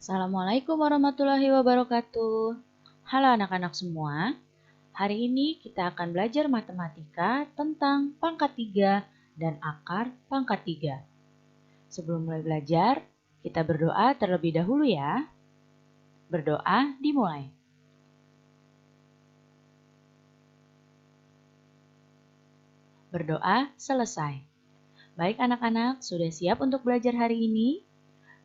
Assalamualaikum warahmatullahi wabarakatuh. Halo anak-anak semua. Hari ini kita akan belajar matematika tentang pangkat 3 dan akar pangkat 3. Sebelum mulai belajar, kita berdoa terlebih dahulu ya. Berdoa dimulai. Berdoa selesai. Baik anak-anak, sudah siap untuk belajar hari ini?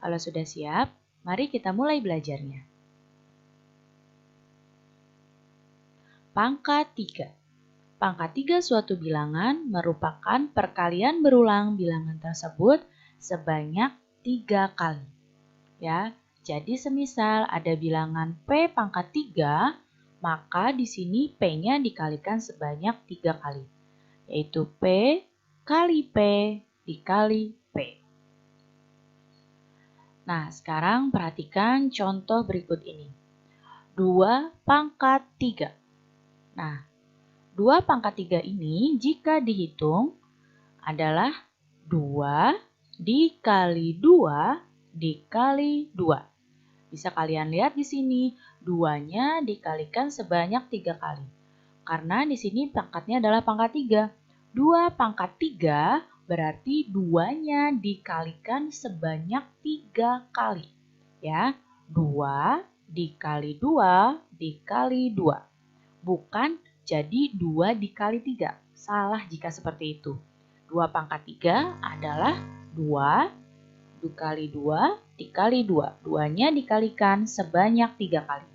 Kalau sudah siap, mari kita mulai belajarnya. Pangkat 3. Pangkat 3 suatu bilangan merupakan perkalian berulang bilangan tersebut sebanyak 3 kali. Ya, jadi semisal ada bilangan P pangkat 3, maka di sini P-nya dikalikan sebanyak 3 kali, yaitu P kali P dikali P. Nah, sekarang perhatikan contoh berikut ini. 2 pangkat 3. Nah, 2 pangkat 3 ini jika dihitung adalah 2 dikali 2 dikali 2. Bisa kalian lihat di sini, 2-nya dikalikan sebanyak 3 kali. Karena di sini pangkatnya adalah pangkat 3. 2 pangkat 3 berarti 2-nya dikalikan sebanyak 3 kali. Ya, 2 dikali 2 dikali 2. Bukan jadi 2 dikali 3. Salah jika seperti itu. 2 pangkat 3 adalah 2 dikali 2 dikali 2. 2-nya dikalikan sebanyak 3 kali.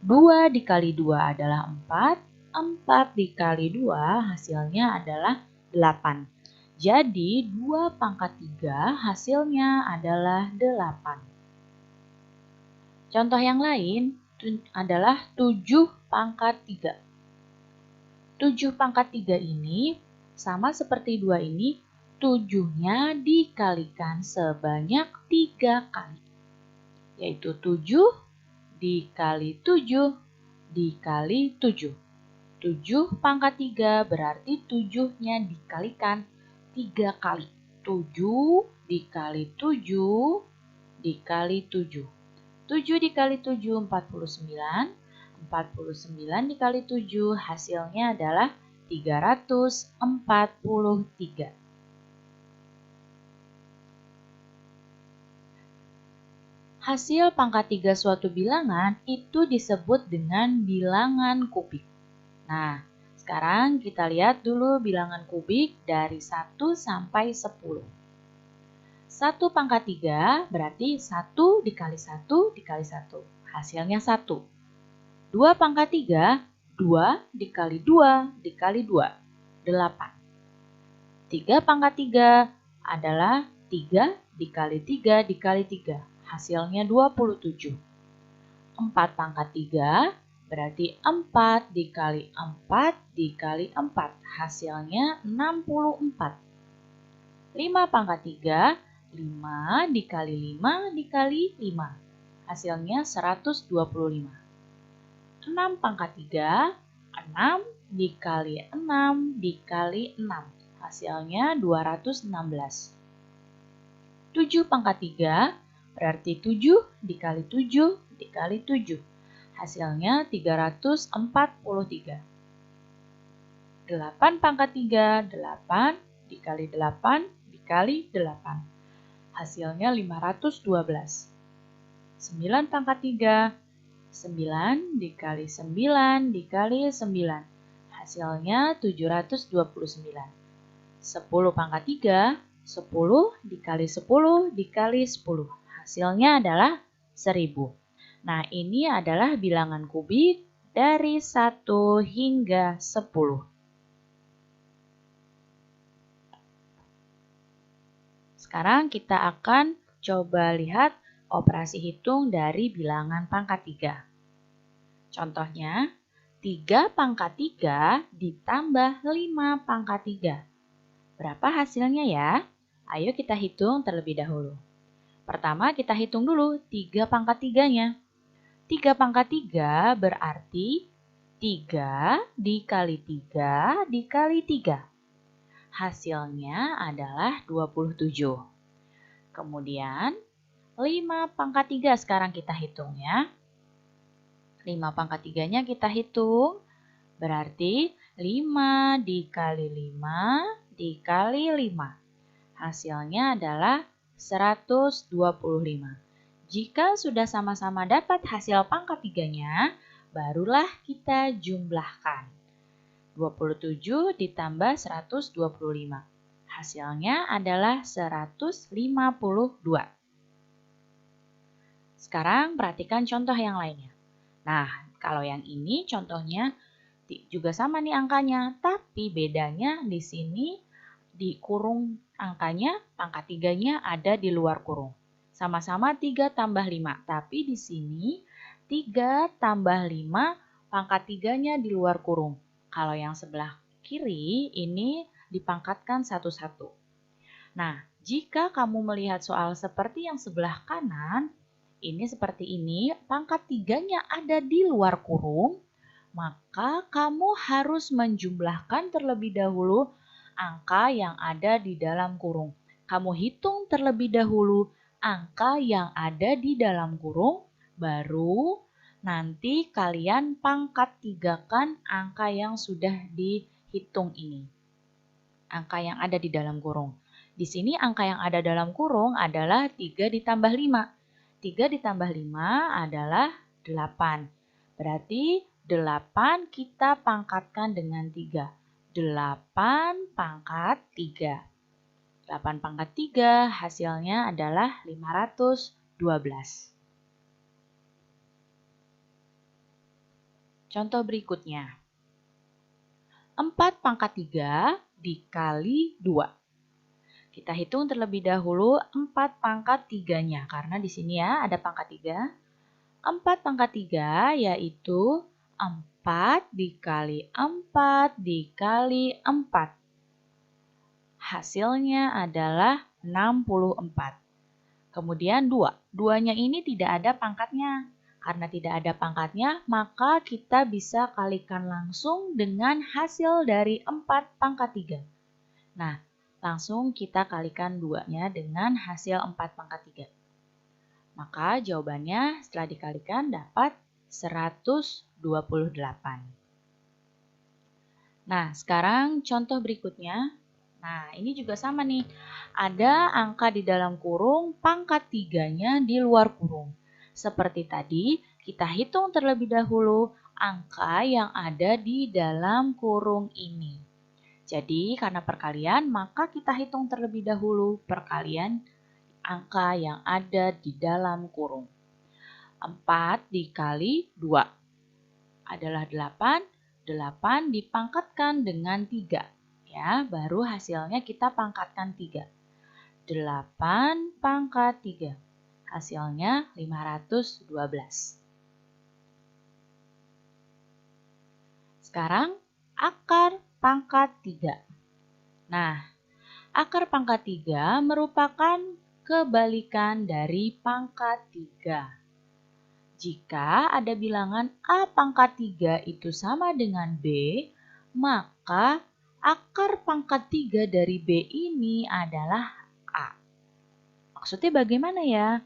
2 dikali 2 adalah 4. 4 dikali 2 hasilnya adalah 8. Jadi 2 pangkat 3 hasilnya adalah 8. Contoh yang lain adalah 7 pangkat 3. 7 pangkat 3 ini sama seperti 2 ini, 7-nya dikalikan sebanyak 3 kali. Yaitu 7 dikali 7 dikali 7. 7 pangkat 3 berarti 7-nya dikalikan 3 kali. 7 dikali 7 dikali 7. 7 dikali 7, 49. 49 dikali 7 hasilnya adalah 343. Hasil pangkat 3 suatu bilangan itu disebut dengan bilangan kubik. Nah, sekarang kita lihat dulu bilangan kubik dari 1 sampai 10. 1 pangkat 3 berarti 1 dikali 1 dikali 1. Hasilnya 1. 2 pangkat 3, 2 dikali 2 dikali 2, 8. 3 pangkat 3 adalah 3 dikali 3 dikali 3, hasilnya 27. 4 pangkat 3 berarti 4 dikali 4 dikali 4, hasilnya 64. 5 pangkat 3, 5 dikali 5 dikali 5, hasilnya 125. 6 pangkat 3, 6 dikali 6 dikali 6, hasilnya 216. 7 pangkat 3 berarti 7 dikali 7 dikali 7, hasilnya 343. 8 pangkat 3, 8 dikali 8 dikali 8, hasilnya 512. 9 pangkat 3, 9 dikali 9 dikali 9, hasilnya 729. 10 pangkat 3, 10 dikali 10 dikali 10, hasilnya adalah 1000. Nah, ini adalah bilangan kubik dari 1 hingga 10. Sekarang kita akan coba lihat operasi hitung dari bilangan pangkat 3. Contohnya, 3 pangkat 3 ditambah 5 pangkat 3. Berapa hasilnya ya? Ayo kita hitung terlebih dahulu. Pertama kita hitung dulu 3 pangkat 3-nya. 3 pangkat 3 berarti 3 dikali 3 dikali 3. Hasilnya adalah 27. Kemudian 5 pangkat 3 sekarang kita hitung ya. 5 pangkat 3-nya kita hitung. Berarti 5 dikali 5 dikali 5. Hasilnya adalah 125. Jika sudah sama-sama dapat hasil pangkat 3-nya, barulah kita jumlahkan. 27 ditambah 125. Hasilnya adalah 152. Sekarang perhatikan contoh yang lainnya. Nah, kalau yang ini contohnya juga sama nih angkanya, tapi bedanya di sini di kurung angkanya, pangkat 3-nya ada di luar kurung. Sama-sama 3 tambah 5, tapi di sini 3 tambah 5 pangkat 3-nya di luar kurung. Kalau yang sebelah kiri ini dipangkatkan satu-satu. Nah, jika kamu melihat soal seperti yang sebelah kanan, ini seperti ini, pangkat 3-nya ada di luar kurung, maka kamu harus menjumlahkan terlebih dahulu angka yang ada di dalam kurung. Kamu hitung terlebih dahulu angka yang ada di dalam kurung, baru nanti kalian pangkat 3-kan angka yang sudah dihitung ini. Angka yang ada di dalam kurung. Di sini angka yang ada dalam kurung adalah 3 ditambah 5. 3 ditambah 5 adalah 8. Berarti 8 kita pangkatkan dengan 3. 8 pangkat 3. 8 pangkat 3 hasilnya adalah 512. Contoh berikutnya. 4 pangkat 3 dikali 2. Kita hitung terlebih dahulu 4 pangkat 3-nya, karena di sini ya ada pangkat 3. 4 pangkat 3 yaitu 4 dikali 4 dikali 4. Hasilnya adalah 64. Kemudian 2. 2-nya ini tidak ada pangkatnya. Karena tidak ada pangkatnya, maka kita bisa kalikan langsung dengan hasil dari 4 pangkat 3. Nah, langsung kita kalikan 2-nya dengan hasil 4 pangkat 3. Maka jawabannya setelah dikalikan dapat 128. Nah, sekarang contoh berikutnya. Nah, ini juga sama nih. Ada angka di dalam kurung, pangkat 3-nya di luar kurung. Seperti tadi, kita hitung terlebih dahulu angka yang ada di dalam kurung ini. Jadi, karena perkalian, maka kita hitung terlebih dahulu perkalian angka yang ada di dalam kurung. 4 dikali 2 adalah 8. 8 dipangkatkan dengan 3. Ya, baru hasilnya kita pangkatkan 3. 8 pangkat 3. Hasilnya 512. Sekarang akar pangkat 3. Nah, akar pangkat 3 merupakan kebalikan dari pangkat 3. Jika ada bilangan A pangkat 3 itu sama dengan B, maka akar pangkat 3 dari B ini adalah A. Maksudnya bagaimana ya?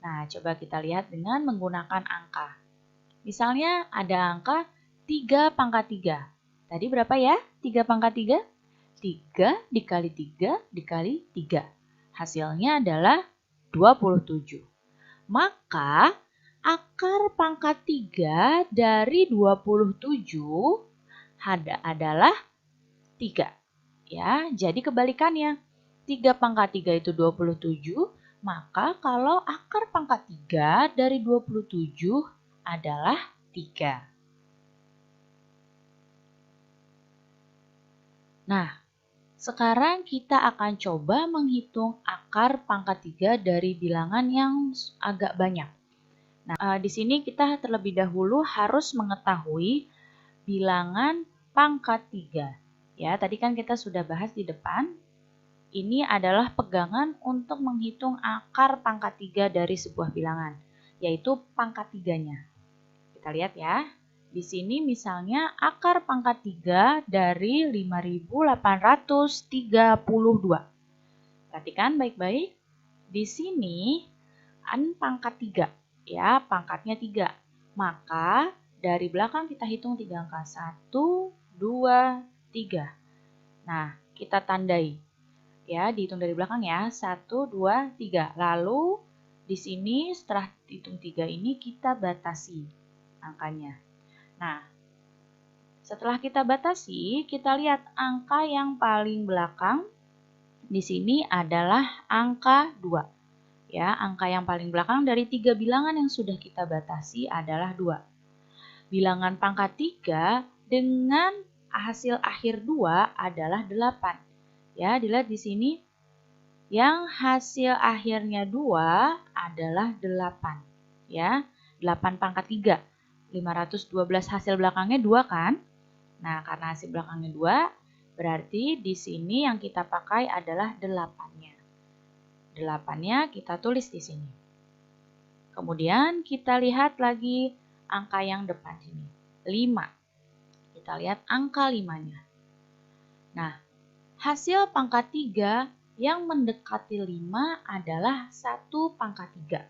Nah, coba kita lihat dengan menggunakan angka. Misalnya ada angka 3 pangkat 3. Tadi berapa ya? 3 pangkat 3? 3 dikali 3 dikali 3. Hasilnya adalah 27. Maka akar pangkat 3 dari 27 adalah 3. Ya, jadi kebalikannya. 3 pangkat 3 itu 27, maka kalau akar pangkat 3 dari 27 adalah 3. Nah, sekarang kita akan coba menghitung akar pangkat 3 dari bilangan yang agak banyak. Nah, di sini kita terlebih dahulu harus mengetahui bilangan pangkat 3. Ya, tadi kan kita sudah bahas di depan. Ini adalah pegangan untuk menghitung akar pangkat 3 dari sebuah bilangan, yaitu pangkat 3-nya. Kita lihat ya. Di sini misalnya akar pangkat 3 dari 5.832. Perhatikan baik-baik. Di sini permukaan pangkat 3. Ya, pangkatnya 3. Maka dari belakang kita hitung 3 angka. 1, 2, 3. Nah, kita tandai. Ya, dihitung dari belakang ya. 1, 2, 3. Lalu di sini setelah hitung 3 ini kita batasi angkanya. Nah, setelah kita batasi, kita lihat angka yang paling belakang di sini adalah angka 2. Ya, angka yang paling belakang dari 3 bilangan yang sudah kita batasi adalah 2. Bilangan pangkat 3 dengan hasil akhir 2 adalah 8. Ya, dilihat di sini yang hasil akhirnya 2 adalah 8. Ya, 8 pangkat 3. 512 hasil belakangnya 2 kan? Nah, karena hasil belakangnya 2, berarti di sini yang kita pakai adalah 8-nya. 8-nya kita tulis di sini. Kemudian kita lihat lagi angka yang depan sini. 5. Kita lihat angka 5-nya. Nah, hasil pangkat 3 yang mendekati 5 adalah 1 pangkat 3.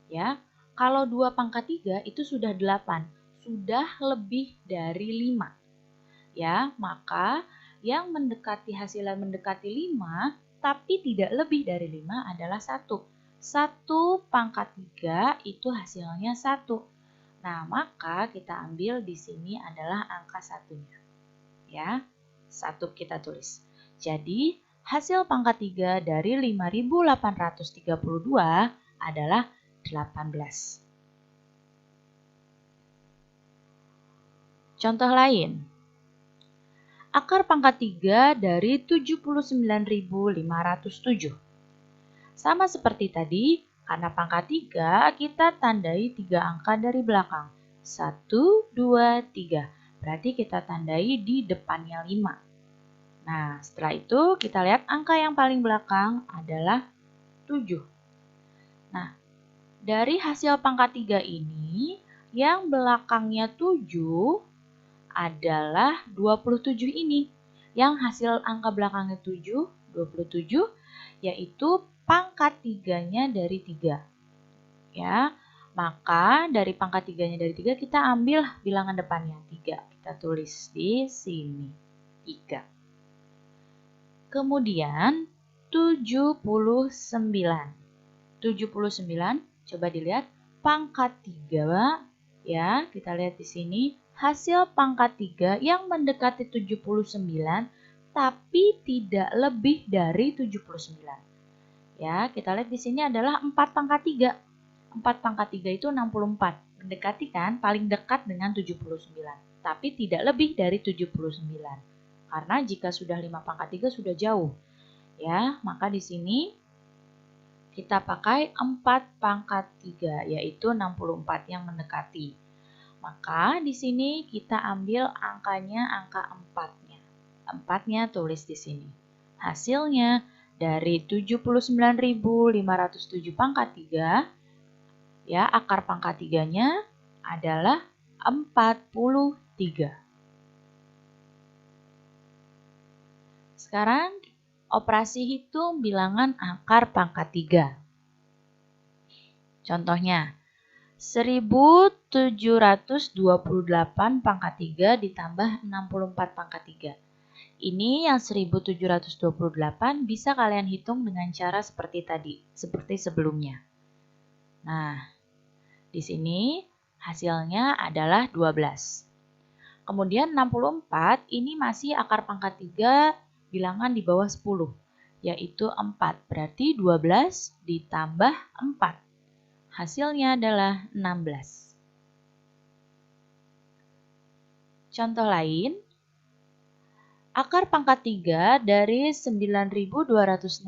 Ya, kalau 2 pangkat 3 itu sudah 8. Sudah lebih dari 5. Ya, maka yang mendekati hasilnya mendekati 5 tapi tidak lebih dari 5 adalah 1. 1 pangkat 3 itu hasilnya 1. Nah, maka kita ambil di sini adalah angka 1-nya. Ya, 1 kita tulis. Jadi, hasil pangkat 3 dari 5.832 adalah 18. Contoh lain. Akar pangkat 3 dari 79.507. Sama seperti tadi, karena pangkat 3 kita tandai 3 angka dari belakang. 1, 2, 3. Berarti kita tandai di depannya 5. Nah, setelah itu kita lihat angka yang paling belakang adalah 7. Nah, dari hasil pangkat 3 ini, yang belakangnya 7 adalah 27 ini. Yang hasil angka belakangnya 7, 27, yaitu pangkat 3-nya dari 3. Ya, maka dari pangkat 3-nya dari 3 kita ambil bilangan depannya 3. Kita tulis di sini 3. Kemudian 79. 79, coba dilihat pangkat 3 ya, kita lihat di sini hasil pangkat 3 yang mendekati 79 tapi tidak lebih dari 79. Ya, kita lihat di sini adalah 4 pangkat 3. 4 pangkat 3 itu 64. Mendekati kan, paling dekat dengan 79. Tapi tidak lebih dari 79. Karena jika sudah 5 pangkat 3 sudah jauh. Ya, maka di sini kita pakai 4 pangkat 3, yaitu 64 yang mendekati. Maka di sini kita ambil angkanya angka 4-nya. 4-nya tulis di sini. Hasilnya dari 79.507 pangkat 3, ya akar pangkat 3-nya adalah 43. Sekarang operasi hitung bilangan akar pangkat 3. Contohnya, 1728 pangkat 3 ditambah 64 pangkat 3. Ini yang 1728 bisa kalian hitung dengan cara seperti tadi, seperti sebelumnya. Nah, di sini hasilnya adalah 12. Kemudian 64 ini masih akar pangkat 3 bilangan di bawah 10, yaitu 4. Berarti 12 ditambah 4. Hasilnya adalah 16. Contoh lain, akar pangkat 3 dari 9.261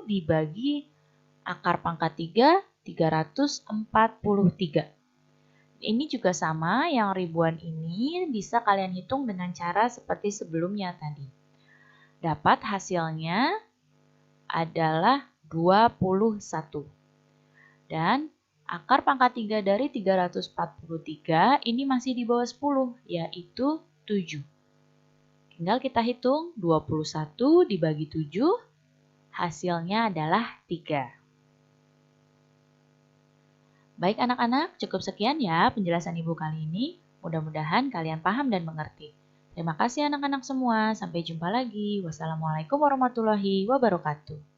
dibagi akar pangkat 3, 343. Ini juga sama, yang ribuan ini bisa kalian hitung dengan cara seperti sebelumnya tadi. Dapat hasilnya adalah 21. Dan akar pangkat 3 dari 343 ini masih di bawah 10, yaitu 7. Tinggal kita hitung 21 dibagi 7, hasilnya adalah 3. Baik anak-anak, cukup sekian ya penjelasan Ibu kali ini. Mudah-mudahan kalian paham dan mengerti. Terima kasih anak-anak semua. Sampai jumpa lagi. Wassalamualaikum warahmatullahi wabarakatuh.